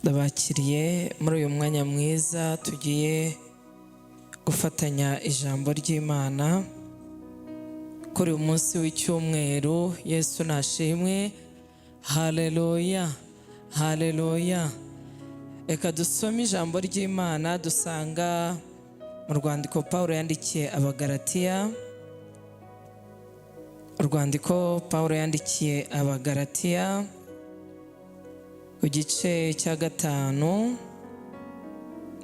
Ndabakiriye muri uyu mwanya mwiza tugiye gufatanya ijambo ry'Imana kuri uyu munsi w'icyumweru. Yesu nashimwe. Haleluya, haleluya. Reka dusome ijambo ry'Imana dusanga mu rwandiko Pawulo yandikiye Abagalatiya. Urwandiko Pawulo yandikiye Abagalatiya ku gice cya 5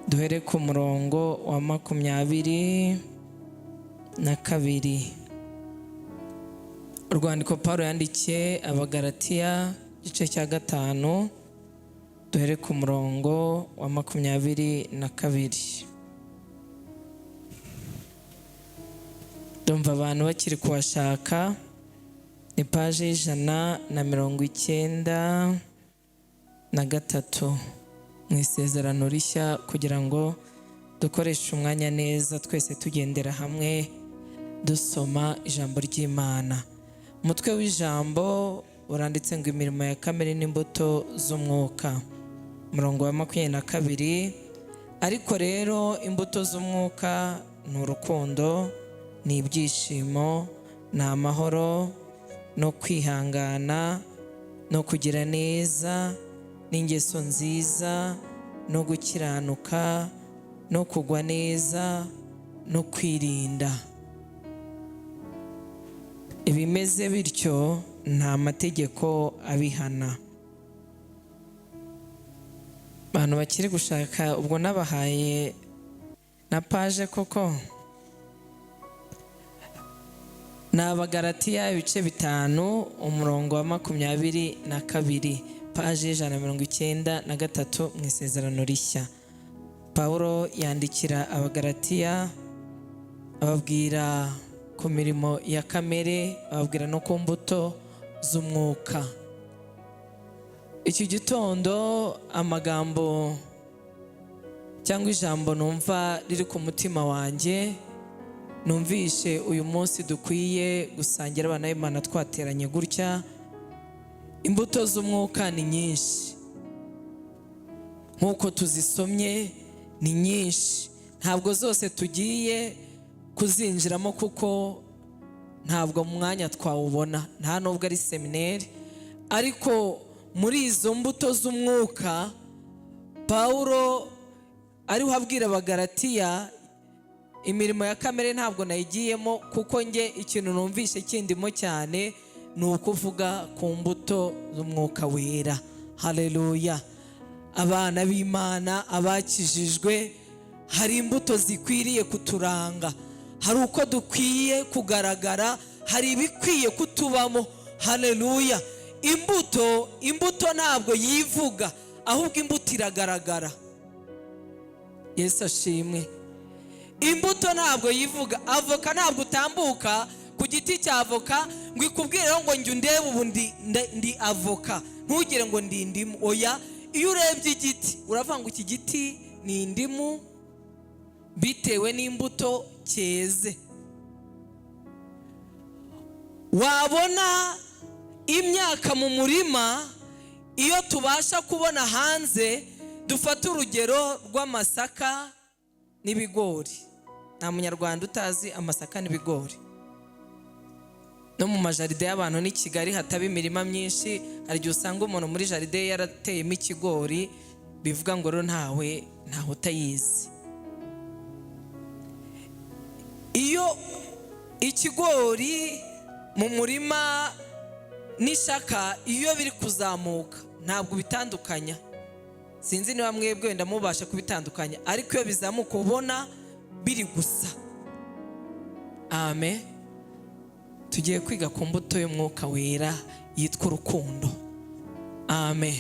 duhere ku murongo wa 22. Urwandiko Pawulo yandikiye Abagalatiya igice cya 5 duhere ku murongo wa 22. Ndumva abantu bakiri kuhashaka. Ni paje 193 mu isezerano rishya, kugira ngo dukoreshe umwanya neza twese tugendera hamwe dusoma ijambo ry'Imana. Umutwe w'ijambo uranditse ngo imirimo ya kamere n'imbuto z'umwuka, umurongo wa 22. Ariko rero imbuto z'umwuka ni urukundo, ni ibyishimo, ni amahoro, no kwihangana, no kugira neza, n'ingeso nziza, no gukiranuka, no kugwa neza, no kwirinda. Ibimeze bityo nta mategeko abihana. Abantu bakiri gushaka, ubwo nabahaye na paje koko. Ni Abagalatiya ibice 5 umurongo wa 22, paje 193 mu isezerano rishya. Pawulo yandikira Abagalatiya ababwira ku mirimo ya kamere, ababwira no ku mbuto z'umwuka. Iki gitondo amagambo cyangwa ijambo numva riri ku mutima wanjye, numvishe uyu munsi dukwiye gusangira abana b'Imana twateranye gutya. Imbuto z'umwuka ni nyinshi, nk'uko tuzisomye ni nyinshi. Ntabwo zose tugiye kuzinjiramo kuko ntabwo mu mwanya twawubona, nta nubwo ari seminari. Ariko muri izo mbuto z'umwuka Pawulo ariho abwira Abagalatiya, imirimo ya kamere ntabwo nayigiyemo kuko nge ikintu numvishe kindimo cyane ni ukuvuga ku mbuto z'umwuka wera. Haleluya. Abana b'Imana abakijijwe, hari imbuto zikwiriye kuturanga, hari uko dukwiye kugaragara, hari ibikwiye kutubamo. Haleluya. Imbuto ntabwo yivuga, ahubwo imbuto iragaragara. Yesu ashimwe. Imbuto ntabwo yivuga. Avoka ntabwo utambuka ku giti cya avoka ngo ikubwire ngo njye undebe ubu ndi avoka, ntugire ngo ndi indimu. Oya, iyo urebye igiti uravuga ngo iki giti ni indimu bitewe n'imbuto cyeze. Wabona imyaka mu murima, iyo tubasha kubona hanze, dufata urugero rw'amasaka n'ibigori. Nta munyarwanda utazi amasaka n'ibigori. No mu majaride y'abantu ni Kigali hataba imirima myinshi, hari igihe usanga umuntu muri jaride yarateyemo ikigori, bivuga ngo rero ntawe utayizi. Iyo ikigori mu murima n'ishaka iyo biri kuzamuka ntabwo bitandukanya. Sinzi niba mwebwe wenda mubasha kubitandukanya, ariko iyo bizamuka ubona biri gusa. Amen. Tugiye kwiga ku mbuto y'umwuka wera yitwa urukundo. Amen.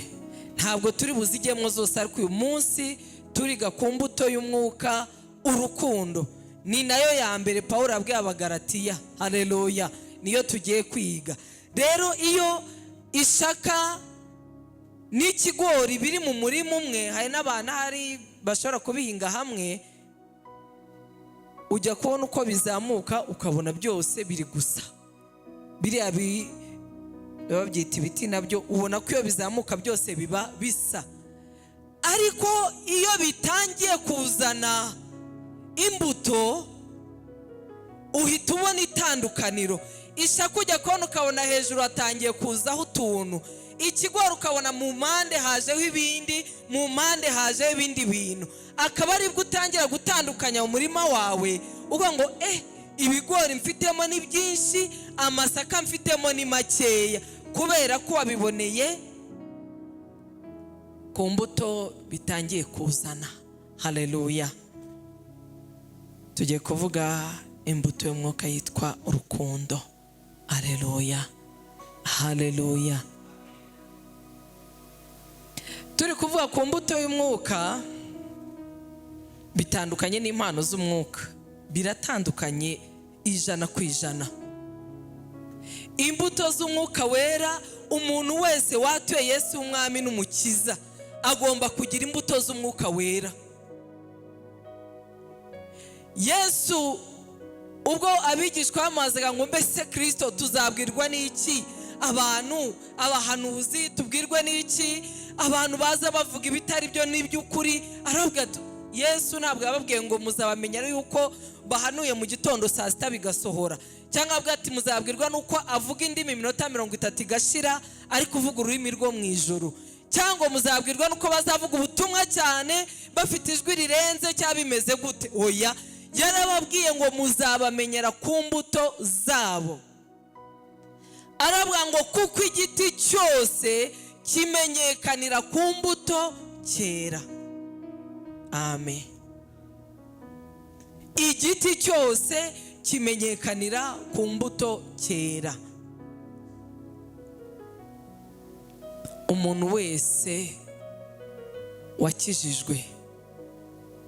Ntabwo turi buzigemo zose, ariko uyu munsi turiga ku mbuto y'umwuka, urukundo. Ni nayo ya mbere Pawulo abwiye Abagalatiya. Haleluya. Niyo tugiye kwiga. Rero iyo ishaka n'ikigori biri mu murima umwe, hari n'abantu hari bashobora kubihinga hamwe, ujya kubona uko bizamuka ukabona byose biri gusa. Biriya babyita ibiti nabyo ubona ko iyo bizamuka byose biba bisa. ariko iyo bitangiye kuzana imbuto uhita ubona itandukaniro. Ishaku ujya kubona ukabona hejuru hatangiye kuzaho utuntu, ikigori ukabona mu mpande hajeho ibindi, mu mpande hajeho ibindi bintu. Akaba aribwo utangira gutandukanya umurima wawe uvuga ngo ibigori mfitemo ni byinshi, amasaka mfitemo ni makeya, kubera ko wabiboneye ku mbuto bitangiye kuzana. Haleluya. Tugiye kuvuga imbuto y'umwuka yitwa urukundo. Haleluya, haleluya. Turi kuvuga ku mbuto y'umwuka, bitandukanye n'impano z'umwuka, biratandukanye 100%. Imbuto z'umwuka wera, umuntu wese watuye Yesu umwami n'umukiza agomba kugira imbuto z'umwuka wera. Yesu ubwo abigishwa bamazaga ngo mbese Kristo tuzabwirwa n'iki? Abantu abahanuzi tubwirwe n'iki? Abantu baza bavuga ibitari byo n'iby'ukuri. Aravuga Yesu ntabwo yababwiye ngo muzabamenya yuko bahanuye mu gitondo saa 6 bigasohora, cyangwa avuga ati muzabwirwa nuko avuga indimi minota 30 igashira ari kuvuga ururimi rwo mu ijuru, cyangwa muzabwirwa nuko bazavuga ubutumwa cyane bafite ijwi rirenze cyangwa bimeze gute. Oya, yarababwiye ngo muzabamenyera ku mbuto zabo. Aravuga ngo kuko igiti cyose kimenyekanira ku mbuto cyera. Amen. Igiti cyose kimenyekanira ku mbuto cyera. Umuntu wese wakijijwe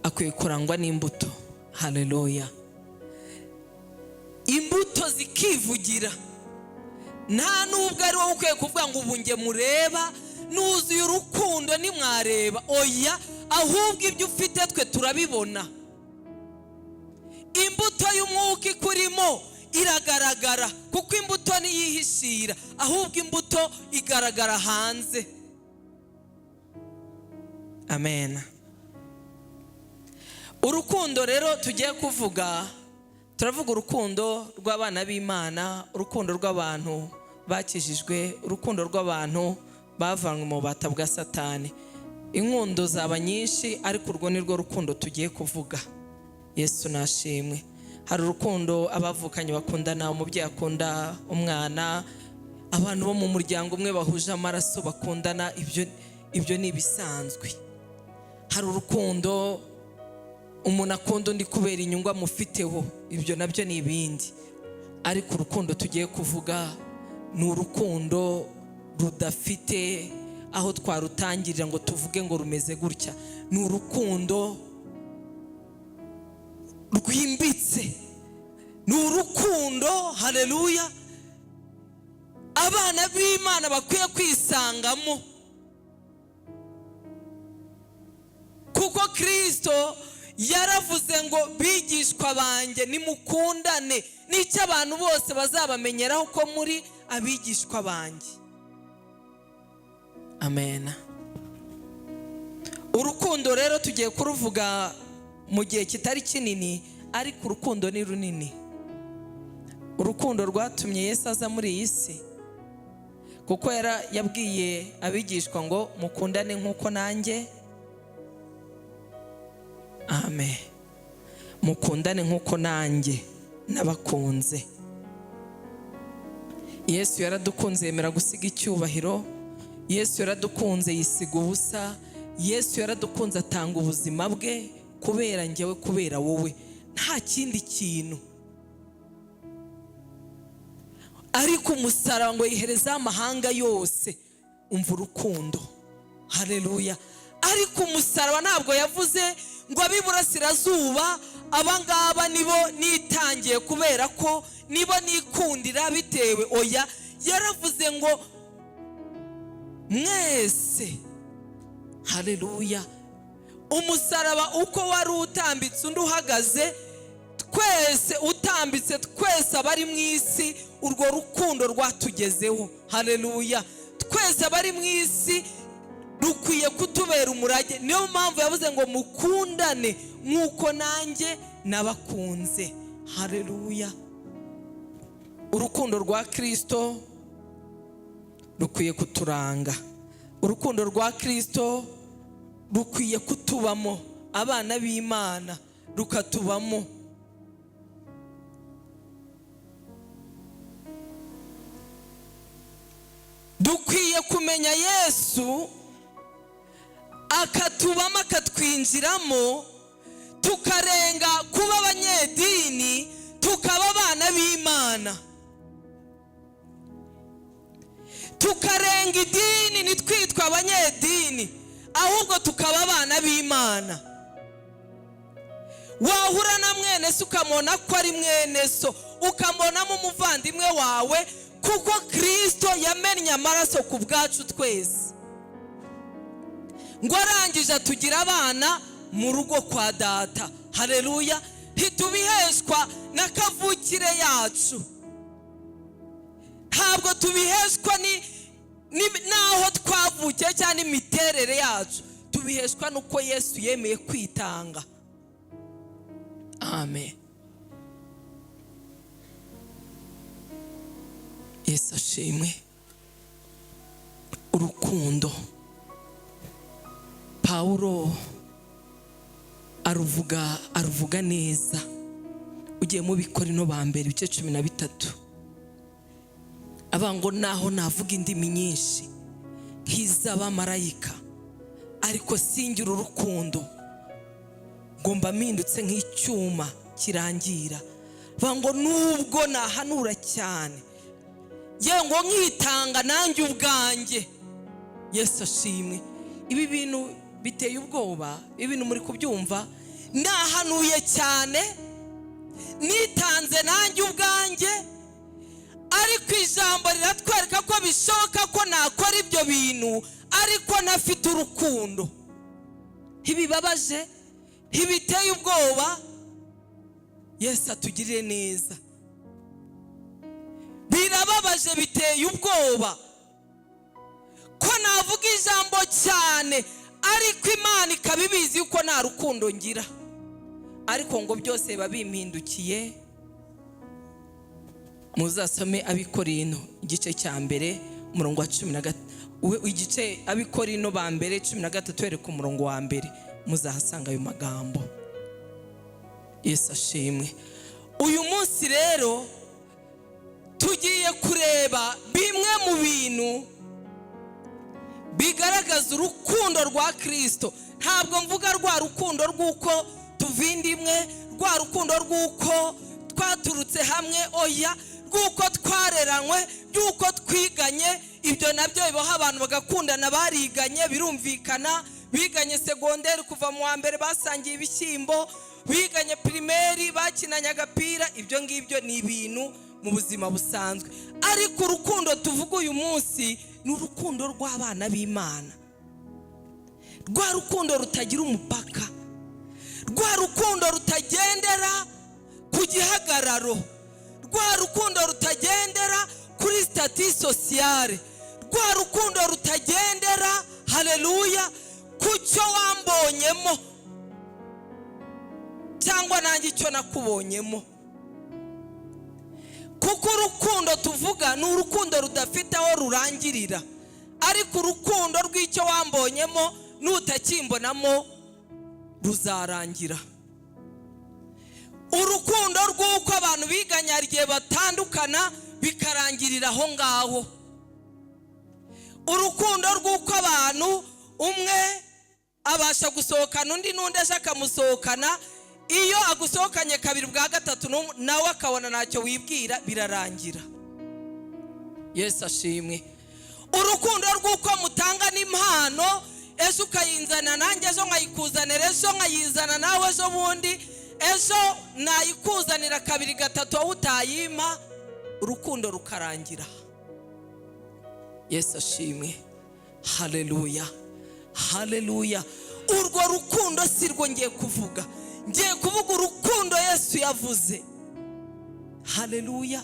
akwiye kurangwa n'imbuto. Haleluya. Imbuto zikivugira. Nta nubwo ari wowe ukwiye kuvuga ngo ubu nge mureba nuzuye urukundo nimwareba. Oya, ahubwo ibyo ufite twe turabibona. Imbuto y'umwuka ikurimo iragaragara, kuko imbuto ntiyihishira, ahubwo imbuto igaragara hanze. Amen. Urukundo rero tugiye kuvuga, turavuga urukundo rw'abana b'Imana, urukundo rw'abantu bakijijwe, urukundo rw'abantu bavanywe mu bubata bwa Satani. Inkundo zaba nyinshi, ariko urwo ni rwo rukundo tugiye kuvuga. Yesu nashimwe. Hari urukundo abavukanye bakundana, umubyeyi akunda umwana, abantu bo mu muryango umwe bahuje amaraso bakundana, ibyo ni ibisanzwe. Hari urukundo umuntu akunda undi kubera inyungu amufiteho, ibyo nabyo ni ibindi. Ariko urukundo tugiye kuvuga ni urukundo rudafite aho twarutangirira ngo tuvuge ngo rumeze gutya. Ni urukundo rwimbitse, ni urukundo, haleluya, abana b'Imana bakwiye kwisangamo, kuko Kristo yaravuze ngo bigishwa banjye nimukundane, n'icyo abantu bose bazabamenyeraho ko muri abigishwa banjye. Amen. Urukundo rero tugiye kuruvuga mu gihe kitari kinini, ariko urukundo ni runini. Urukundo rwatumye Yesu aza muri iyi si, kuko yabwiye abigishwa ngo mukundane nk'uko nanjye. Amen. Mukundane nk'uko nanjye nabakunze. Yesu yaradukunze yemera gusiga icyubahiro. Yesu yaradukunze yisiga ubusa. Yesu yaradukunze atanga ubuzima bwe kubera njyewe, kubera wowe, nta kindi kintu. Ariko umusaraba ngo yihereza amahanga yose. Umva urukundo. Haleluya. Ariko umusaraba ntabwo yavuze ngo ab'iburasirazuba abangaba nibo nitangiye kubera ko nibo nikundira bitewe. Oya, yaravuze ngo mwese. Haleluya. Umusaraba uko wari utambitse undi uhagaze, twese utambitse, twese abari mu isi urwo rukundo rwatugezeho. Haleluya. Twese abari mu isi rukwiye kutubera umurage. Niyo mpamvu yavuze ngo mukundane nk'uko nanjye nabakunze. Haleluya. Urukundo rwa Kristo rukwiye kuturanga. Urukundo rwa Kristo rukwiye kutubamo, abana b'Imana rukatubamo. Dukwiye kumenya Yesu akatubamo, akatwinjiramo, tukarenga kuba abanyedini tukaba abana b'Imana. Tukarenga idini nitwitwa abanyedini, ahubwo tukaba abana b'Imana. Wahura na mwene so ukamubona ko ari mwene so, ukamubonamo umuvandimwe wawe, kuko Kristo yamennye amaraso ku bwacu twese, ngo arangije atugira abana mu rugo kwa data. Haleluya. Ntitubiheshwa na kavukire yacu, ntabwo tubiheshwa naho twavukiye cyane imiterere yacu, tubiheshwa nuko Yesu yemeye kwitanga. Amen. Yesu ashimwe. Urukundo Pawulo aruvuga neza. Ugiye mu Bikorino ba mbere ibice 13, abango naho navuga indimi nyinshi nk'iz'abamarayika, ariko singira urukundo, ngomba mpindutse nk'icyuma kirangira. Bango nubwo nahanura cyane, ngo nkitanga nanjye ubwanjye. Yesu ashimwe. Ibi bintu biteye ubwoba, ibintu muri kubyumva. Nahanuye cyane, nitanze nanjye ubwanjye, ariko ijambo riratwereka ko bishoboka ko nakora ibyo bintu ariko nafite urukundo. Ntibibabaje, ntibiteye ubwoba. Yesu atugirire neza. Birababaje, biteye ubwoba ko navuga ijambo cyane ariko Imana ikabibizi yuko nta rukundo ngira, ariko ngo byose biba bimpindukiye. Muzasome Abikorino igice cya mbere umurongo wa 13, igice Abikorino ba mbere 13 ereka umurongo wa mbere, muzahasanga ayo magambo. Yesu ashimwe. Uyu munsi rero tugiye kureba bimwe mu bintu bigaragaza urukundo rwa Kristo. Ntabwo mvuga rwa rukundo rw'uko tuvindimwe, rwa rukundo rw'uko twaturutse hamwe, oya, rw'uko twareranywe, rw'uko twiganye. Ibyo nabyo bibaho, abantu bagakundana bariganye, birumvikana. Biganye segonderi kuva mu wa mbere basangiye ibishyimbo, biganye primaire bakinanye agapira. Ibyo ngibyo ni ibintu mu buzima busanzwe, ariko urukundo tuvuga uyu munsi ni urukundo rw'abana b'Imana. Rwa rukundo rutagira umupaka, rwa rukundo rutagendera ku gihagararo, rwa rukundo rutagendera kuri statut sociale, rwa rukundo rutagendera, haleluya, kucyo wambonyemo cyangwa nanjye icyo nakubonyemo. Kuko urukundo tuvuga ni urukundo rudafite aho rurangirira, ariko urukundo rw'icyo wambonyemo nutakimbonamo ruzarangira. Urukundo rw'uko abantu biganye igihe batandukana bikarangirira aho ngaho. Urukundo rw'uko abantu umwe abasha gusohokana undi n'undi ashaka musohokana, iyo agusohokanye kabiri bwa gatatu nawe akabona ntacyo wibwira, birarangira. Yesu ashimwe. Urukundo rw'uko mutanga n'impano, ejo ukayinzana nanjye, ejo nkayikuzanira, ejo nkayizana nawe, ejo bundi ejo nayikuzanira kabiri gatatu wowe utayima, urukundo rukarangira. Yesu ashimwe. Haleluya, haleluya. Urwo rukundo si rwo ngiye kuvuga, ngiye kuvuga urukundo Yesu yavuze. Haleluya.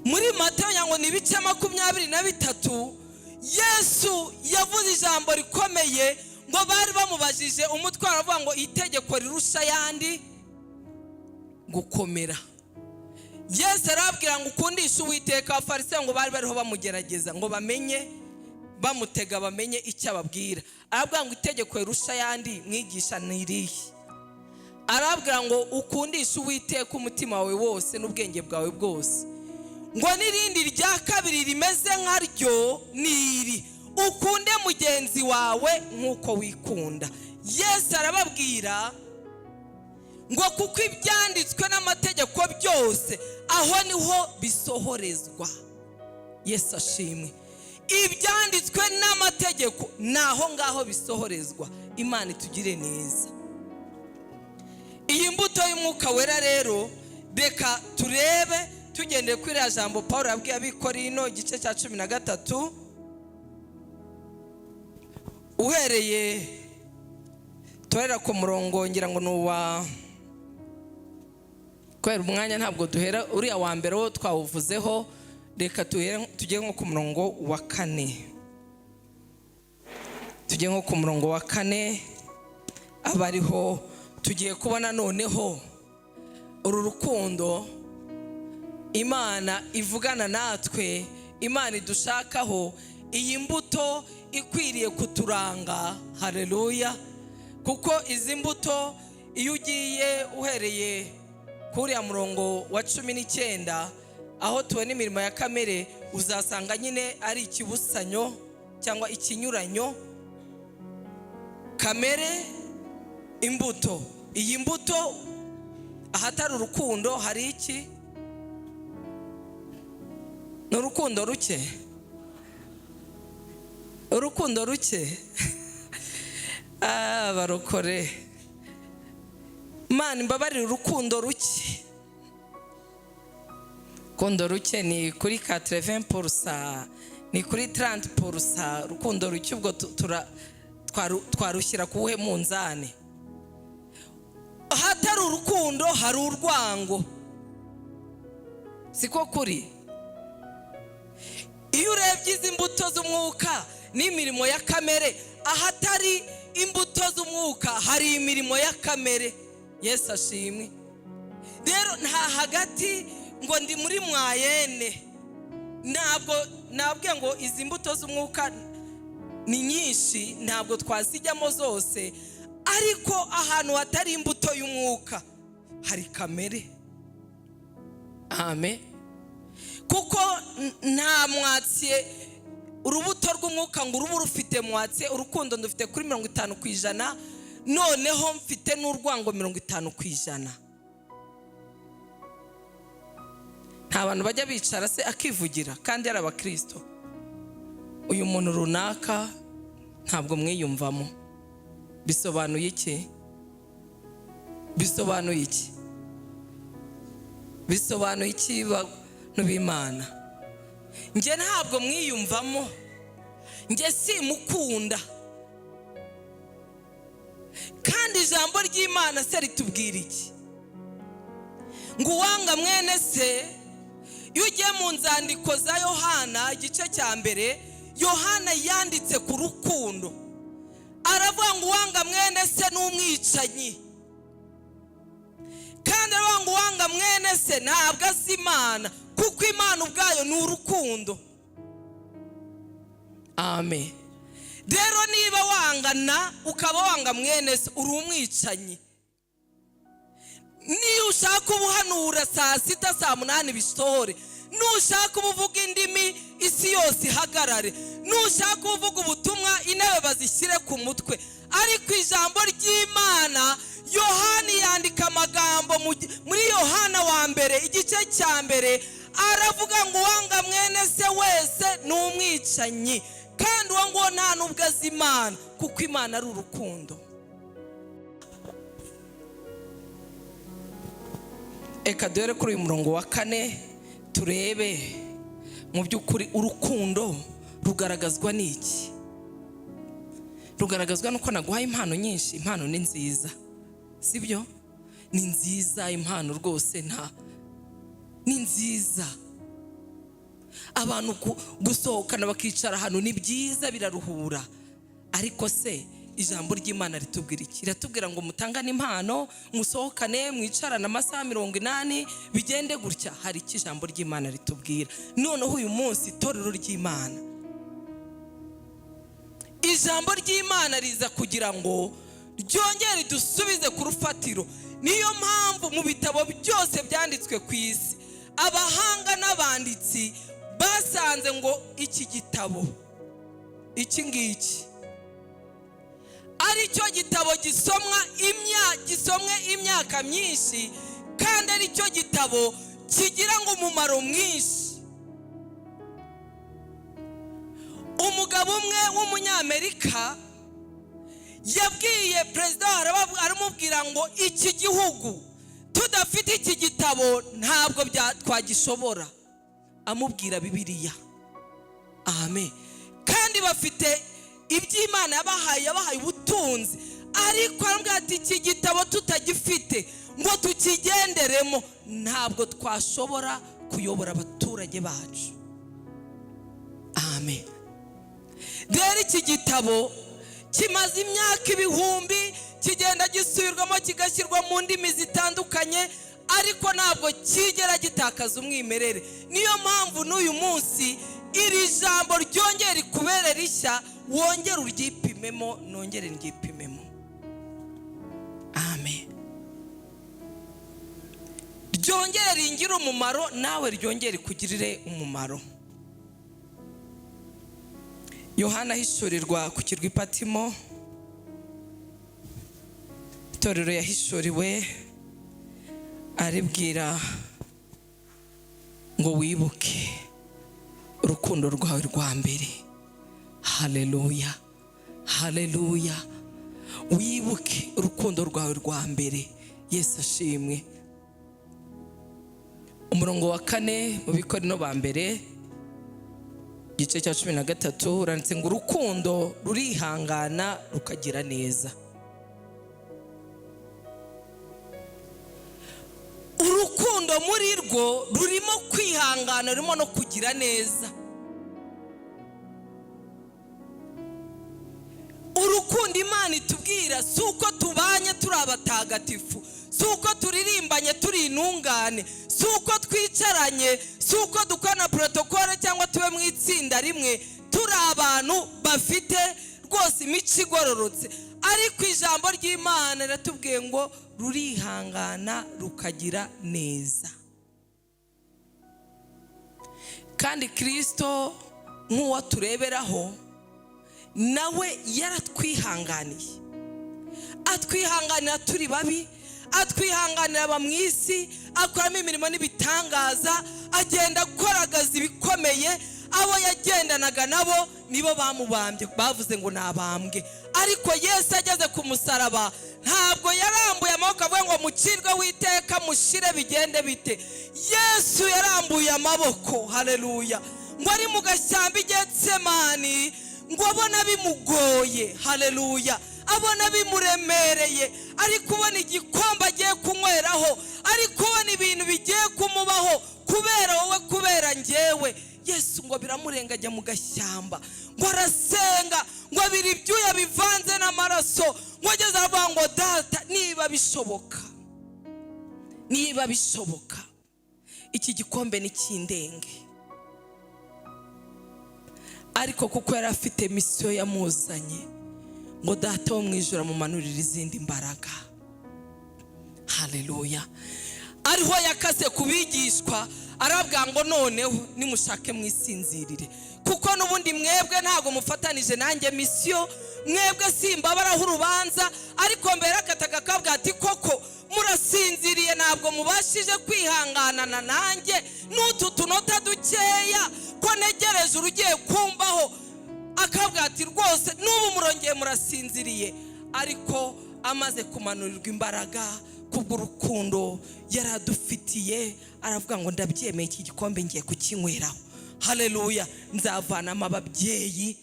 Muri Matayo ngo ni ibice 23 Yesu yavuze ijambo rikomeye ngo bari bamubajije umutwaro avuga ngo itegeko rirusha ayandi gukomera. Yesu arabwira ngo ukundishe Uwiteka. Abafarisayo ngo bari bariho bamugerageza ngo bamenye, bamutega bamenye icyo ababwira. Arabwira ngo itegeko rirusha ayandi mwigisha ni irihe? Arabwira ngo ukundishe Uwiteka umutima wawe wose n'ubwenge bwawe bwose. Ngo n'irindi rya kabiri rimeze nkaryo ni iri: ukunde mugenzi wawe nk'uko wikunda. Yesu arababwira ngo kuko ibyanditswe n'amategeko byose aho niho bisohorezwa. Yesu ashimwe. Ibyanditswe n'amategeko naho ngaho bisohorezwa. Imana itugire neza. Iyi mbuto y'Umwuka Wera rero reka turebe tugendeye kuri iriya jambo Pawulo yabwiye Abikorino igice cya 13 uhereye turera ku murongo, ngira ngo nuwa kwera umwanya ntabwo duhera uriya wa mbere wo twawuvuzeho. Reka tujye nko ku murongo wa 4. Tujye nko ku murongo wa 4 abariho tugiye kubona noneho uru rukundo Imana ivugana natwe, Imana idushakaho, iyi mbuto ikwiriye kuturanga. Haleluya. Kuko izi mbuto iyo ugiye uhereye kuri ya murongo wa 19 aho tubona imirimo ya kamere, uzasanga nyine ari ikibusanyo cyangwa ikinyuranyo. Kamere, imbuto. Iyi mbuto ahatari urukundo hari iki? N'urukundo ruke. Urukundo ruke. Barokore. Mana imbabarire, urukundo ruke. Urukundo ruke ni kuri 80%, ni kuri 30%. Urukundo ruke ubwo twarushyira kuwe munzane. Ahatari urukundo hari urwango. Siko kuri? Iyo urebye izi mbuto z'umwuka n'imirimo ya kamere, ahatari imbuto z'umwuka hari imirimo ya kamere. Yesu ashimwe. Rero nta hagati ngo ndi muri mwayene. Ntabwo nabwiye ngo izi mbuto z'umwuka ni nyinshi, ntabwo twazijyamo zose, ariko ahantu hatari imbuto y'umwuka hari kamere. Amen. Kuko nta mwatse urubuto rw'umwuka ngo urubu rufite mwatse. Urukundo ndufite kuri 50%, noneho mfite n'urwango 50%. Nta bantu bajya bicara se akivugira kandi ari abakristo. Uyu muntu runaka ntabwo mwiyumvamo. Bisobanuye iki? Bisobanuye iki? Bisobanuye iki n'ubimana? Nge ntabwo mwiyumvamo. Nge simukunda. Kandi ijambo ry'Imana se ritubwira iki? Ngo uwanga mwene se, iyo ugiye mu nzandiko za Yohana igice cya mbere, Yohana yanditse ku rukundo. Aravuga ngo uwanga mwene se n'umwicanyi. Kandi aravuga ngo uwanga mwene se ntabwo azi Imana, kuko Imana ubwayo ni urukundo. Amen. Rero niba wangana ukaba wanga mwene se, uri umwicanyi. Niyo ushaka ubuhanura saa 6 saa 8 bisohore, nushaka ubuvuga indimi isi yose ihagarare, nushaka ubuvuga ubutumwa intebe bazishyire ku mutwe. Ariko ijambo ry'Imana, Yohana yandika amagambo muri Yohana wa mbere igice cya mbere, aravuga ngo uwanga mwene se wese ni umwicanyi, kandi uwo ngo nta nubwo azi Imana, kuko Imana ari urukundo. Eka dore kuri uyu murongo wa 4 turebe mu by'ukuri urukundo rugaragazwa n'iki? Rugaragazwa nuko naguhaye impano nyinshi. Impano ni nziza, sibyo? Ni nziza impano rwose, ni nziza. abantu gusohokana bakicara hano ni byiza, biraruhura. Ariko se ijambo ry'Imana ritubwira iki? Riratubwira ngo mutangane impano, musohokane, mwicarane amasaha 80 bigende gutya. Hari iki ijambo ry'Imana ritubwira? Noneho uyu munsi itorero ry'Imana, ijambo ry'Imana riza kugira ngo ryongere dusubize ku rufatiro. Niyo mpamvu mu bitabo byose byanditswe ku isi, abahanga n'abanditsi basanze ngo iki gitabo iki ngiki ari cyo gitabo gisomwe imyaka myinshi, kandi ari cyo gitabo kigira ngo umumaro mwinshi. Umugabo umwe w'umunyamerika yabwiye perezida aramubwira ngo iki gihugu tudafite iki gitabo ntabwo twagishobora. Amubwira Bibiliya. Amen. Kandi bafite iby'Imana yabahaye ubutunzi, ariko arambwira ati iki gitabo tutagifite ngo tukigenderemo ntabwo twashobora kuyobora abaturage bacu. Amen. Rero iki gitabo kimaze imyaka ibihumbi kigenda gisubirwamo kigashyirwa mu ndimi zitandukanye, ariko ntabwo kigera gitakaza umwimerere. Niyo mpamvu n'uyu munsi iri jambo ryongera kubera rishya, wongere uryipimemo, nongere ndyipimemo. Amen. Ryongere ringire umumaro, nawe ryongere kugirire umumaro. Yohana ahishurirwa ku kirwa Patimo, itorero yahishuriwe, aribwira ngo wibuke urukundo rwawe rwa mbere. Haleluya, haleluya. Wibuke urukundo rwawe rwa mbere. Yesu ashimwe. Umurongo wa 4 mu Bikorino ba mbere igice cya 13 uranditse ngo urukundo rurihangana rukagira neza. Urukundo muri rwo rurimo kwihangana, rurimo no kugira neza. Urukundo Imana itubwira si uko tubanye turi abatagatifu, si uko turirimbanye turi intungane, si uko twicaranye, si uko dukora protokole cyangwa tube mu itsinda rimwe turi abantu bafite rwose imico igororotse. Ariko ijambo ry'Imana riratubwiye ngo rurihangana rukagira neza. Kandi Kristo nk'uwo tureberaho, nawe yaratwihanganiye. Atwihanganira turi babi, atwihanganira aba mu isi, akoramo imirimo n'ibitangaza, agenda akoragaza ibikomeye. Abo yagendanaga nabo nibo bamubambye, bavuze ngo nabambwe. Ariko Yesu ageze ku musaraba ntabwo yarambuye amaboko avuga ngo mucirwe witeka mushire bigende bite. Yesu yarambuye amaboko, haleluya, ngo ari mu gashyamba Getsemani, ngo abona bimugoye, haleluya, abona bimuremereye, ari kubona igikombe agiye kunyweraho, ari kubona ibintu bigiye kumubaho kubera wowe, kubera njyewe. Yesu ngo biramurenga ajya mu gashyamba, ngo arasenga, ngo abira ibyuya bivanze n'amaraso, ngo ageze avuga ngo data niba bishoboka, niba bishoboka iki gikombe nikindenge. Ariko kuko yari afite misiyo yamuzanye, ngo data wo mu ijuru amumanurira izindi mbaraga. Haleluya. Ariho yakase kubigishwa, arabwira ngo noneho nimushake mwisinzirire, kuko nubundi mwebwe ntago mufatanije nanjye misiyo, mwebwe simbabaraho urubanza. Ariko mbere akataka kabwa ati koko murasinziriye, ntabwo mubashije kwihanganana nanjye n'utu tunota dukeya ko negereje urugiye kumbaho. Akabwa ati rwose n'ubu murongeye murasinziriye. Ariko amaze kumanurirwa imbaraga kubw'urukundo yaradufitiye, aravuga ngo ndabyemeye, iki gikombe ngiye kukinyweraho. Haleluya. Nzavanamo ababyeyi,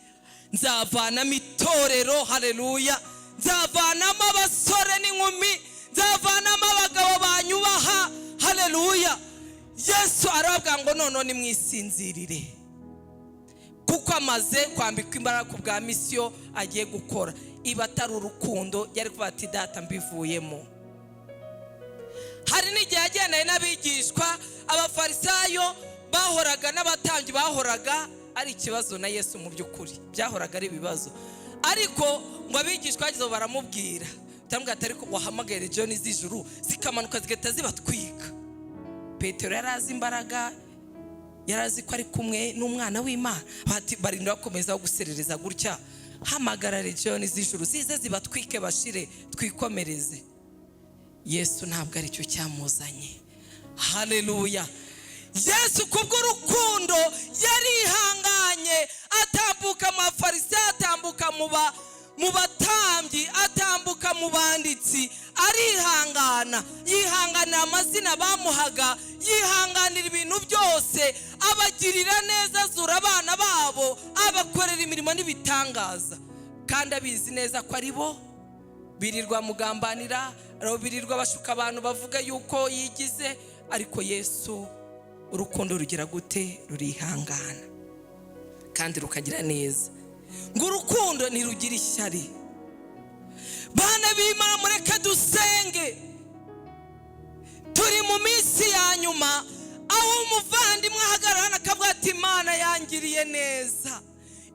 nzavanamo itorero, haleluya, nzavanamo abasore n'inkumi, nzavanamo abagabo banyubaha, haleluya. Yesu arababwira ngo none nimwisinzirire, kuko amaze kwambikwa imbaraga ku bwa misiyo agiye gukora. Iba atari urukundo yari kuvuga ati data mbivuyemo. Hari n'igihe yagendanye n'abigishwa, abafarisayo bahoraga n'abatambyi bahoraga ari ikibazo na Yesu. mu by'ukuri byahoraga ari ibibazo, ariko ngo abigishwa bagize baramubwira tamubwira ati ariko wahamagaye regioni z'ijuru zikamanuka zigahita zibatwika. Petero yari azi imbaraga, yari azi ko ari kumwe n'umwana w'Imana. Bati barinda bakomeza guserereza gutya, hamagara regioni z'ijuru zize zibatwike bashire twikomereze. Yesu ntabwo ari cyo cyamuzanye. Haleluya. Yesu kubw'urukundo yarihanganye, atambuka mu bafarisayo, atambuka mu batambyi, atambuka mu banditsi, arihangana. Yihanganira amazina bamuhaga, yihanganira ibintu byose, abagirira neza, azura abana babo, abakorera imirimo n'ibitangaza, kandi abizi neza ko ari bo birirwa mugambanira, birirwa bashuka abantu bavuga yuko yigize. Ariko Yesu urukundo rugira gute? Rurihangana kandi rukagira neza. Ngo urukundo ntirugira ishyari. Bana b'Imana, mureke dusenge. Turi mu minsi ya nyuma, aho umuvandimwe ahagarara akavuga ati Imana yangiriye neza,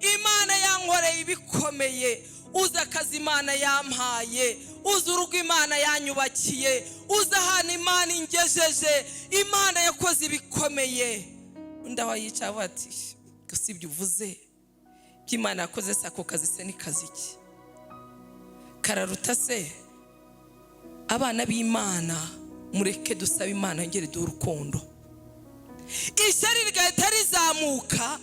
Imana yankoreye ibikomeye, uza akazi Imana yampaye, uza urugo Imana yanyubakiye, uza ahantu Imana ingejeje, Imana yakoze ibikomeye. Undi aho yicaye avuga ati gusa ibyo uvuze by'Imana yakoze se, ako kazi se ni kazi ki? Kararuta se? Abana b'Imana, mureke dusaba Imana yongere duhe urukundo. Ishyari rigahita rizamuka,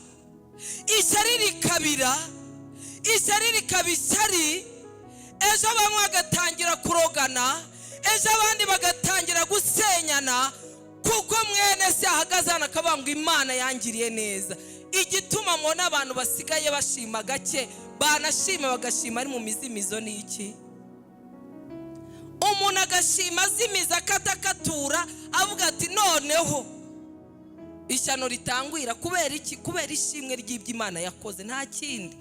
ishyari rikabira, ishyari rikaba ishyari. Ejo bamwe bagatangira kurogana, ejo abandi bagatangira gusenyana, kuko mwene se ahagaze hano akavuga ngo Imana yangiriye neza. Igituma mubona abantu basigaye bashima gake, banashima bagashima ari mu mizimizo ni iki? Umuntu agashima azimiza akatakatura, avuga ati noneho ishyano ritangwira. Kubera iki? Kubera ishimwe ry'iby'Imana yakoze, nta kindi.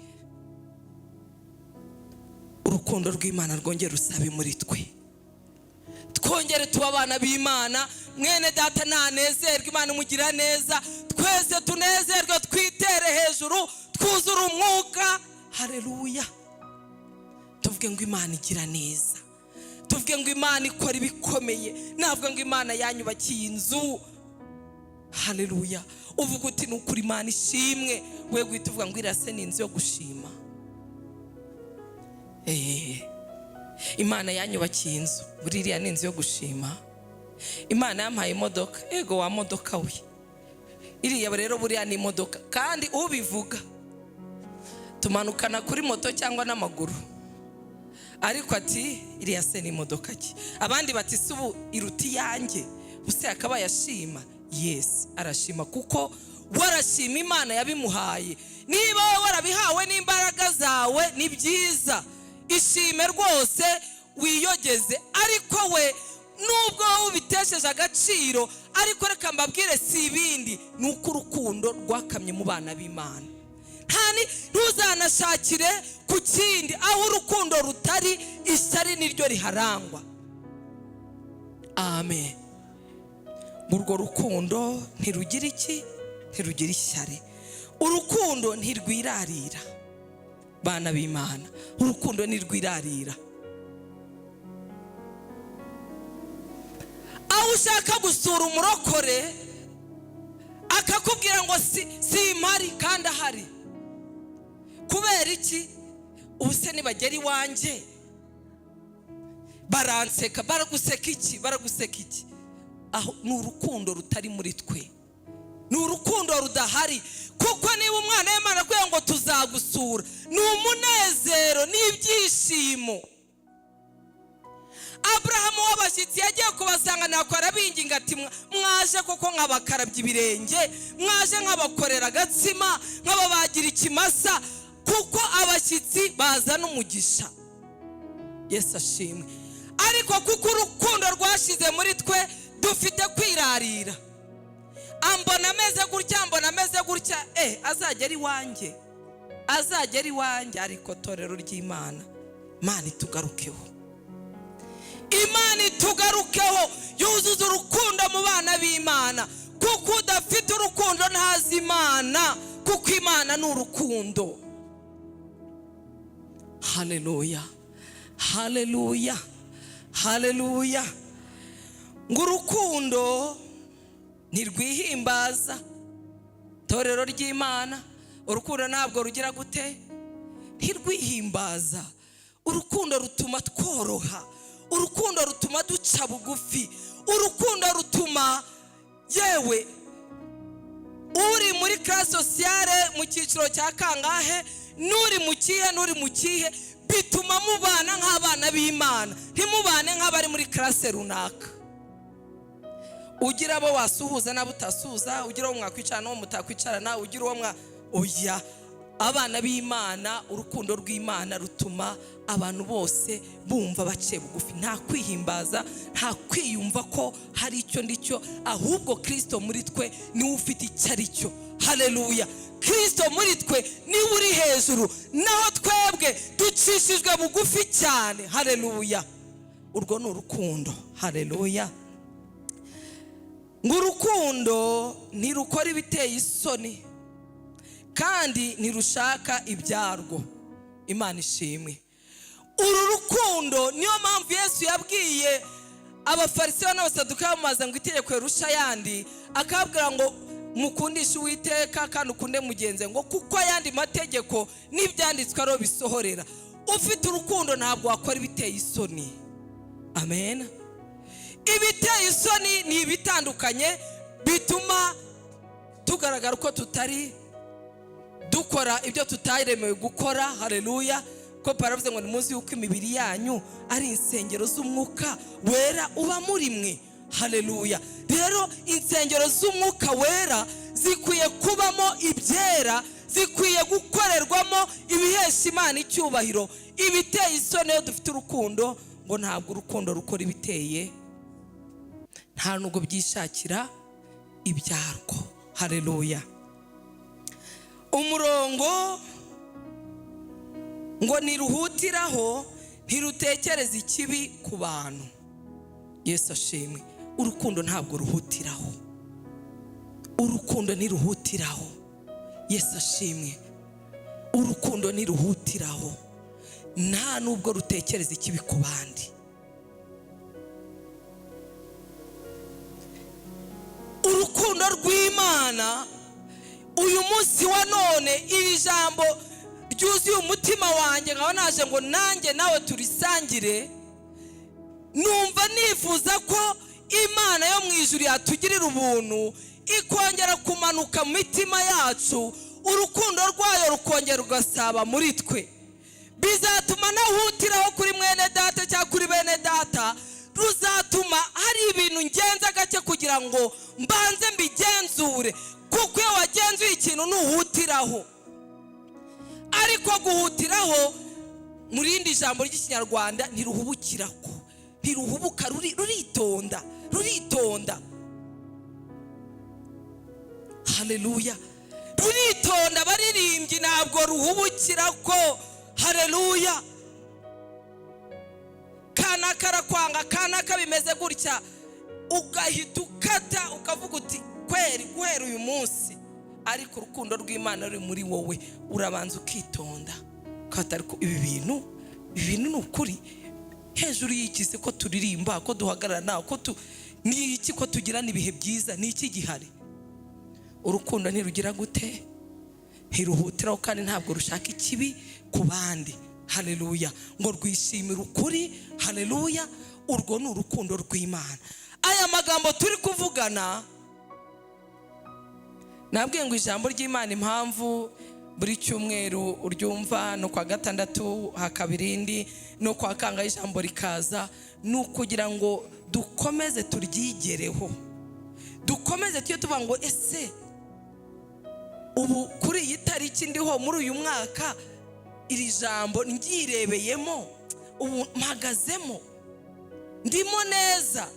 Urukundo rw'Imana rwongere rusabe muri twe, twongere tuba abana b'Imana. Mwene data nanezerwe, Imana imugira neza, twese tunezerwe, twitere hejuru, twuzure umwuka. Haleluya. Tuvuge ngo Imana igira neza, tuvuge ngo Imana ikora ibikomeye, navuga ngo Imana yanyubakiye inzu. Haleluya. Uvuga uti nukuri Imana ishimwe, we guhita uvuga ngo irase ni inzu yo gushima. Imana yanyubakiye inzu, buriya ni inzu yo gushima. Imana yampaye imodoka, ego wa modoka we, iriya rero buriya ni imodoka. Kandi ubivuga tumanukana kuri moto cyangwa n'amaguru, ariko ati iriya se ni imodoka ki? Abandi bati subu iruti yanjye, buse akaba yashima. Yes, arashima kuko warashima Imana yabimuhaye. Niba warabihawe n'imbaraga zawe ni byiza, ishime rwose wiyogeze. Ariko we nubwo ubitesheje agaciro, ariko reka mbabwire si ibindi, nuko urukundo rwakamye mu bana b'Imana. Ntuzanashakire ku kindi, aho urukundo rutari, ishyari niryo riharangwa. Amen. Urwo rukundo ntirugira iki? Ntirugira ishyari. Urukundo ntirwirarira. Bana b'Imana, urukundo ntirwirarira. Aho ushaka gusura umurokore akakubwira ngo si impari kandi ahari. Kubera iki? Ubuse nibagera iwanjye baranseka, baraguseka iki? Baraguseka iki? Aho ni urukundo rutari muri twe, ni urukundo rudahari. Kuko niba umwana w'Imana akwiye ngo tuzagusura, ni umunezero n'ibyishimo. Abrahamu w'abashyitsi yagiye kubasanga, nako arabinginga ati mwaje koko nk'abakarabya ibirenge, mwaje nk'abakorera agatsima, nk'ababagira ikimasa, kuko abashyitsi bazana umugisha. Yesu ashimwe. Ariko kuko urukundo rwashize muri twe, dufite kwirarira. mbona ameze gutya azagera iwanjye. Ariko torero ry'Imana, Imana itugarukeho, yuzuza urukundo mu bana b'Imana, kuko udafite urukundo ntazi Imana, kuko Imana ni urukundo. Haleluya, haleluya, haleluya. Ngo urukundo ntirwihimbaza, torero ry'Imana, urukundo ntabwo rugira gute? Ntirwihimbaza. Urukundo rutuma tworoha, urukundo rutuma duca bugufi, urukundo rutuma yewe uri muri classe sociale mu cyiciro cya kangahe, n'uri mu kihe, bituma mubana nk'abana b'Imana, ntimubane nk'abari muri classe runaka. Ugira abo wasuhuza n'abo utasuhuza, ugira uwo mwakwicarana n'uwo mutakwicarana, ugira uwo oya. Abana b'Imana, urukundo rw'Imana rutuma abantu bose bumva baciye bugufi, nta kwihimbaza, nta kwiyumva ko hari icyo ndicyo, ahubwo Kristo muri twe niwe ufite icyo ari cyo. Haleluya. Kristo muri twe niwe uri hejuru, naho twebwe ducishijwe bugufi cyane. Haleluya. Urwo ni urukundo. Haleluya. Ngo urukundo ntirukora ibiteye isoni, kandi ntirushaka ibyarwo. Imana ishimwe. Uru rukundo niyo mpamvu Yesu yabwiye abafarisayo n'abasadukayo bamaze ngo itegeko rirusha ayandi, akabwira ngo mukundishe Uwiteka kandi ukunde mugenzi, ngo kuko ayandi mategeko n'ibyanditswe ariho bisohorera. Ufite urukundo ntabwo wakora ibiteye isoni. Amen. Ibiteye isoni ni ibitandukanye, bituma tugaragara ko tutari dukora ibyo tutaremewe gukora. Haleluya. Ko paravuze ngo nimuzi yuko imibiri yanyu ari insengero z'umwuka wera uba muri mwe. Haleluya. Rero insengero z'umwuka wera zikwiye kubamo ibyera, zikwiye gukorerwamo ibihesha Imana icyubahiro. Ibiteye isoni iyo dufite urukundo, ngo ntabwo urukundo rukora ibiteye, nta nubwo byishakira ibyarwo. Haleluya. Umurongo ngo niruhutiraho, ntirutekereza ikibi ku bantu. Yesu ashimwe. Urukundo ntabwo ruhutiraho, urukundo ntiruhutiraho. Yesu ashimwe. Urukundo ntiruhutiraho, nta nubwo rutekereza ikibi ku bandi. Urukundo rw'Imana uyu munsi wa none, iri jambo ryuzuye umutima wanjye, nkaba naje ngo nanjye nawe turisangire. Numva nifuza ko Imana yo mu ijuru yatugirira ubuntu, ikongera kumanuka mu mitima yacu, urukundo rwayo rukongera rugasaba muri twe. Bizatuma nahutiraho kuri mwene data cyangwa kuri bene data, ruzatuma hari ibintu ngenza gake kugira ngo mbanze mbigenzure, kuko iyo wagenzuye ikintu ntuhutiraho. Ariko guhutiraho mu rindi jambo ry'Ikinyarwanda ntiruhubukirako, ntiruhubuka, ruritonda. Haleluya. Ruritonda. Baririmbyi ntabwo ruhubukirako. Haleluya. Kanaka arakwanga, kanaka bimeze gutya, ugahita ukata ukavuga uti kweri guhera uyu munsi. Ariko urukundo rw'Imana ruri muri wowe, urabanza ukitonda, ukata ariko ibi bintu ni ukuri, hejuru y'ikisi ko turirimba, ko duhagarara, ko ni iki, ko tugirana ibihe byiza, ni iki gihari. Urukundo ntirugira gute? Ntiruhutiraho, kandi ntabwo rushaka ikibi ku bandi. Haleluya. Ngo rwishimira ukuri. Haleluya. Urwo ni urukundo rw'Imana. Aya magambo turi kuvugana, nabwiye ngo ijambo ry'Imana impamvu buri cyumweru uryumva, no kwa gatandatu hakaba irindi, no kwa kangahe ijambo rikaza, ni ukugira ngo dukomeze turyigereho, dukomeze tujye tuvuga ngo ese ubu kuri iyi tariki ndiho muri uyu mwaka, iri jambo ngirebeyemo, ubu mpagazemo, ndimo neza.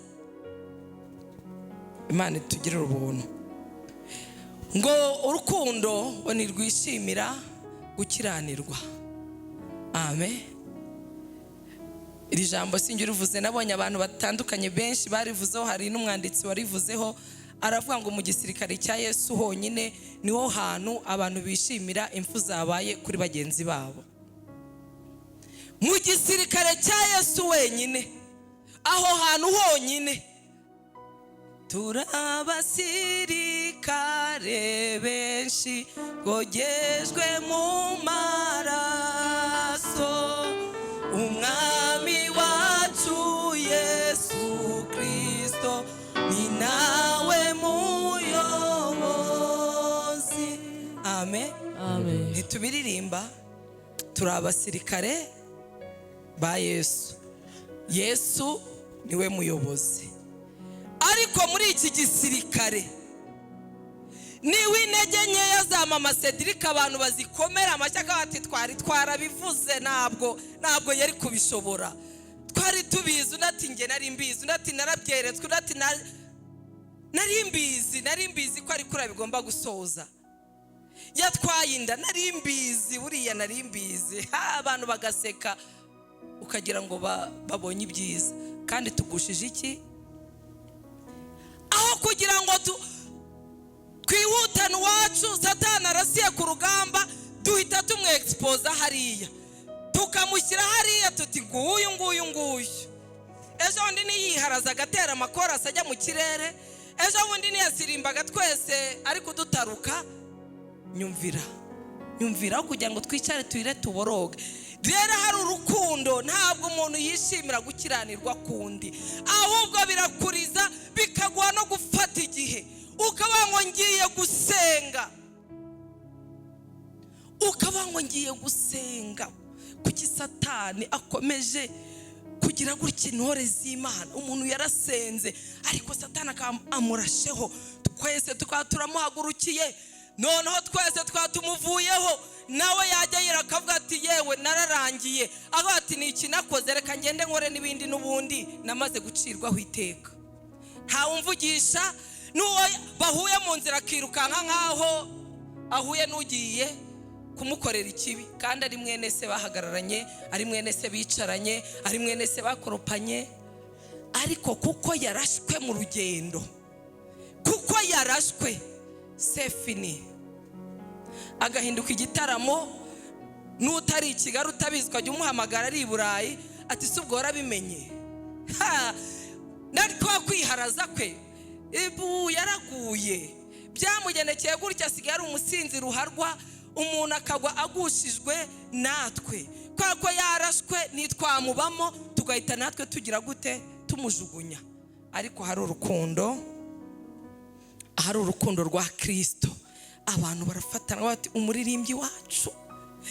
Imana itugirire ubuntu. ngo urukundo ngo ntirwishimira gukiranirwa. Amen. Iri jambo sinjye urivuze, nabonye abantu batandukanye benshi barivuzeho. Hari n'umwanditsi warivuzeho, aravuga ngo mu gisirikare cya Yesu honyine niho hantu abantu bishimira impfu zabaye kuri bagenzi babo. Mu gisirikare cya Yesu wenyine, aho hantu honyine. Turabasirikare benshi bogejwe mu maraso, umwami wacu Yesu Kristo ni nawe muyobozi. Amen. Amen. Ntitubiririmba, turi abasirikare ba Yesu. Yesu niwe muyobozi. Ariko muri iki gisirikare niwe intege nkeya za mama Cedric abantu bazikomera amashyaka bati twarabivuze, ntabwo yari kubishobora, twari tubizi. Unati nge nari mbizi, unati narabyeretswe, unati nari mbizi ko ari kuri bigomba gusoza. Yatwaye inda nari mbizi, buriya nari mbizi. Abantu bagaseka ukagira ngo babonye ibyiza, kandi tugushije iki? Aho kugira ngo twihutane uwacu, Satani arasiye ku rugamba, duhita tumwe-expose hariya, tukamushyira hariya, tuti nguyu. Ejo bundi niyiharaza agatera amakorasi ajya mu kirere, ejo bundi niyasirimbaga twese ari kudutaruka. Nyumvira kugira ngo twicare tuyire tuboroge. Rero hari urukundo, ntabwo umuntu yishimira gukiranirwa kundi, ahubwo birakuriza bikaguha no gufata igihe ukaba ngo ngiye gusenga, kuki Satani akomeje kugira gutya intore z'Imana. Umuntu yarasenze ariko Satani amurasheho, twese tukaba turamuhagurukiye, noneho twese twatumuvuyeho, nawe yajya yira akavuga ati yewe nararangiye, aho ati ni iki nakoze, reka ngende nkore n'ibindi n'ubundi namaze gucirwaho iteka. Ntawumvugisha, n'uwo bahuye mu nzira akirukanka nkaho ahuye n'ugiye kumukorera ikibi, kandi ari mwene se bahagararanye, ari mwene se bicaranye, ari mwene se bakoropanye. Ariko kuko yarashwe mu rugendo, kuko yarashwe, sefini agahinduka igitaramo, n'utari Kigali utabizi ukajya umuhamagara ari i Burayi, ati si ubwo warabimenye? Nari kwiharaza kwe, ibu yaraguye, byamugendekeye gutya, asigaye ari umusinzi ruharwa, umuntu akagwa agushijwe natwe, kubera ko yarashwe nitwamubamo tugahita natwe tugira gute, tumujugunya. Ariko hari urukundo rwa Kristo. Abantu barafatana bati umuririmbyi wacu,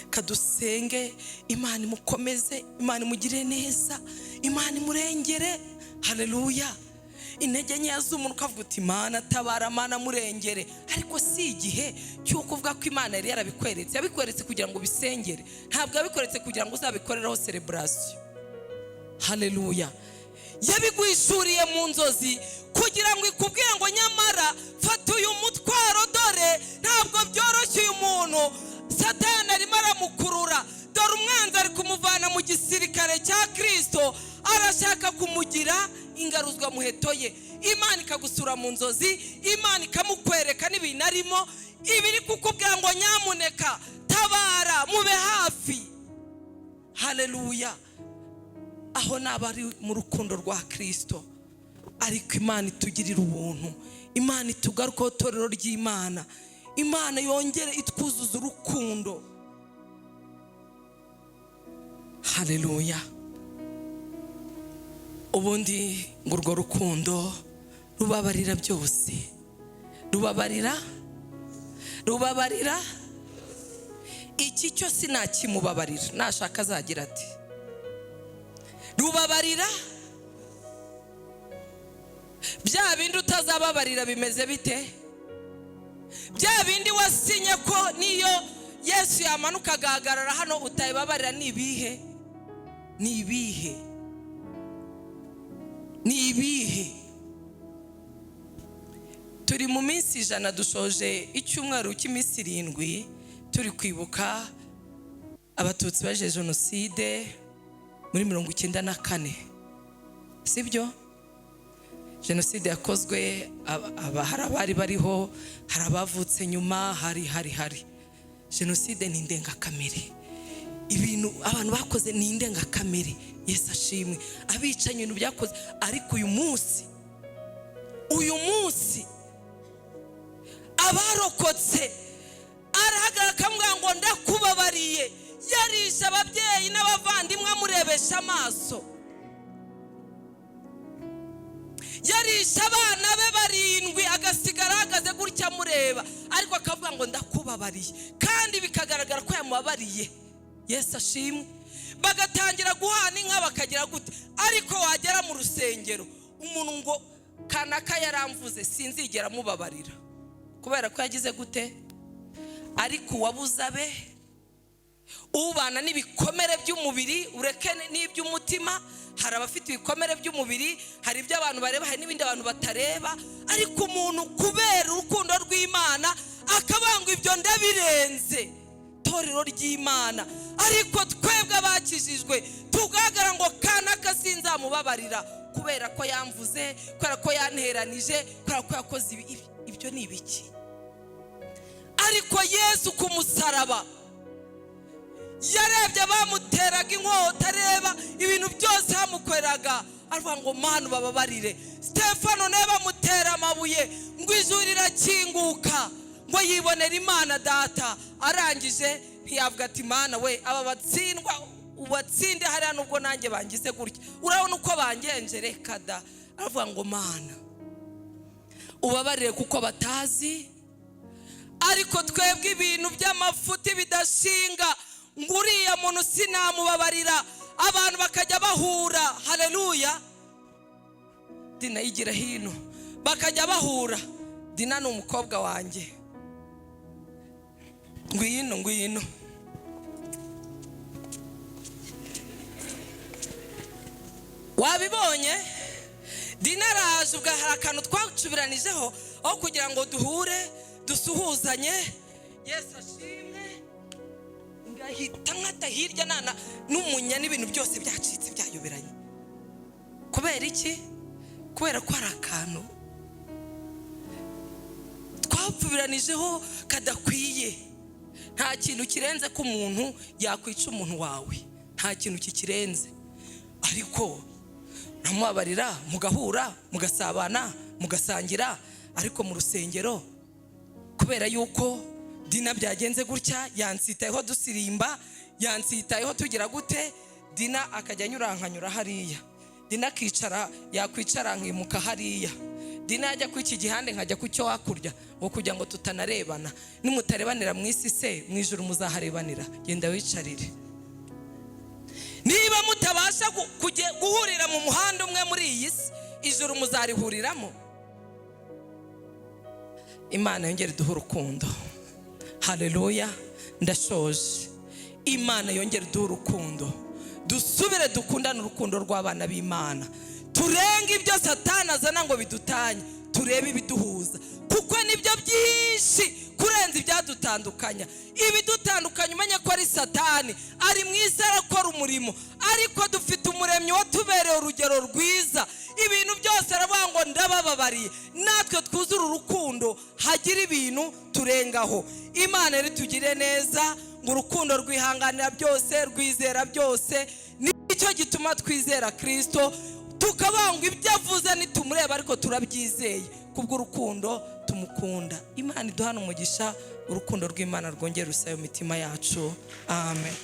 kadusenge, Imana imukomeze, Imana imugire neza, Imana imurengere. Haleluya. Intege nkeya z'umuntu ukavuga uti Imana tabara, Imana murengere. Ariko si igihe cy'uko uvuga ko Imana yari yarabikweretse. Yabikweretse kugira ngo bisengere, ntabwo yabikweretse kugira ngo uzabikorereho celebration. Haleluya. Yabiguhishuriye mu nzozi kugira ngo ikubwire ngo nyamara fata uyu mutwaro, dore ntabwo byoroshye uyu muntu, Satani arimo aramukurura, dore umwanzi ari kumuvana mu gisirikare cya Kristo, arashaka kumugira ingaruzwa muheto ye. Imana ikagusura mu nzozi, Imana ikamukwereka n'ibintu arimo, ibiri kukubwira ngo nyamuneka tabara, mube hafi. Haleluya. Aho nabari mu rukundo rwa Kristo. Ariko Imana itugirira ubuntu, Imana itugarukaho, itorero ry'Imana, Imana yongere itwuzuza urukundo. Haleluya. Ubundi ngo urwo rukundo rubabarira byose, rubabarira iki cyo sinakimubabarira, nashaka azagira ati rubabarira. Bya bindi utazababarira bimeze bite? Bya bindi wasinye ko niyo Yesu yamanuka agahagarara hano utayibabarira, ni ibihe turi mu minsi 100 dushoje icyumweru cy'iminsi 7 turi kwibuka abatutsi baje jenoside muri 1994. sibyo? Jenoside yakozwe, hari abari bariho, hari abavutse nyuma, hari jenoside ni indengakamere. Ibintu abantu bakoze ni indengakamere. Yesu ashimwe. Abicanye ibintu byakoze, ariko uyu munsi abarokotse arahagarara akamubwira ngo ndakubabariye. Yarishe ababyeyi n'abavandimwe amurebesha amaso, yarishe abana be 7 agasigara ahagaze gutya amureba, ariko akavuga ngo ndakubabariye, kandi bikagaragara ko yamubabariye. Yesu ashimwe. Bagatangira guhana inka bakagira gute, ariko wagera mu rusengero umuntu ngo kanaka yaramvuze sinzigera mubabarira, kubera ko yagize gute. Ariko wabuze abe, ubana n'ibikomere by'umubiri, ureke n'iby'umutima. Hari abafite ibikomere by'umubiri, hari ibyo abantu bareba, hari n'ibindi abantu batareba, ariko umuntu kubera urukundo rw'Imana akabanga ibyo ndabirenze torero ry'Imana. Ariko twebwe abakijijwe tugahagarara ngo kanaka sinzamubabarira kubera ko yamvuze, kubera ko yanteranije, kubera ko yakoze ibyo ni ibiki? Ariko Yesu ku musaraba yarebye bamuteraga inkota, areba ibintu byose bamukoreraga, aravuga ngo Mana bababarire. Stefano nawe bamutera amabuye ngo ijuru rirakinguka ngo yibonera Imana Data. Arangije ntiyavuga ati Mana we aba batsindwa ubatsinde hariya nubwo nanjye bangize gutya, urabona uko bangenje, reka da. Aravuga ngo Mana ubabarire kuko batazi. Ariko twebwe ibintu by'amafuti bidashinga ngo uriya muntu sinamubabarira, abantu bakajya bahura. Haleluya. Dina yigira hino bakajya bahura. Dina ni umukobwa wanjye, ngwino wabibonye. Dina araje, ubwo hari akantu twacubiranijeho aho kugira ngo duhure dusuhuzanye. Yesu ashimwe. Ngahita nkata hirya nana n'umunya n'ibintu byose byacitse byayoberanye. Kubera iki? Kubera ko hari akantu twapfubiranijeho kadakwiye. Nta kintu kirenze ko umuntu yakwica umuntu wawe, nta kintu kikirenze. Ariko namubabarira, mugahura, mugasabana, mugasangira. Ariko mu rusengero kubera yuko Dina byagenze gutya, yansitayeho dusirimba, yansitayeho tugira gute, Dina akajya anyurankanyura hariya. Dina akicara, yakwicara nkimuka hariya. Dina ajya ku iki gihande nkajya ku cyo wakurya, ngo kugira ngo tutanarebana. Nimutarebanira mu isi se mu ijuru muzaharebanira. Genda wicarire. Niba mutabasha guhurira mu muhanda umwe muri iyi si, ijuru muzarihuriramo. Imana yongere duhe urukundo. Haleluya. Ndashoje. Imana yongere duhe urukundo, dusubire dukundane urukundo rw'abana b'Imana. Turenge ibyo Satani azana ngo bidutanye, turebe ibiduhuza, kuko nibyo byinshi kurenza ibyadutandukanya. Ibidutandukanya umenye ko ari Satani, ari mu isi arakora umurimo, ariko dufite umuremyi watubereye urugero rwiza. Ibintu byose aravuga ngo ndabababariye. Natwe twuzura urukundo, hagira ibintu turengaho. Imana ritugire neza, ngo urukundo rwihanganira byose, rwizera byose. Nicyo gituma twizera Kristo, tukabanga ibyo avuze nitumureba ariko turabyizeye kubw'urukundo tumukunda. Imana iduhana umugisha, urukundo rw'Imana rwongere rusaye mu mitima yacu. Amen.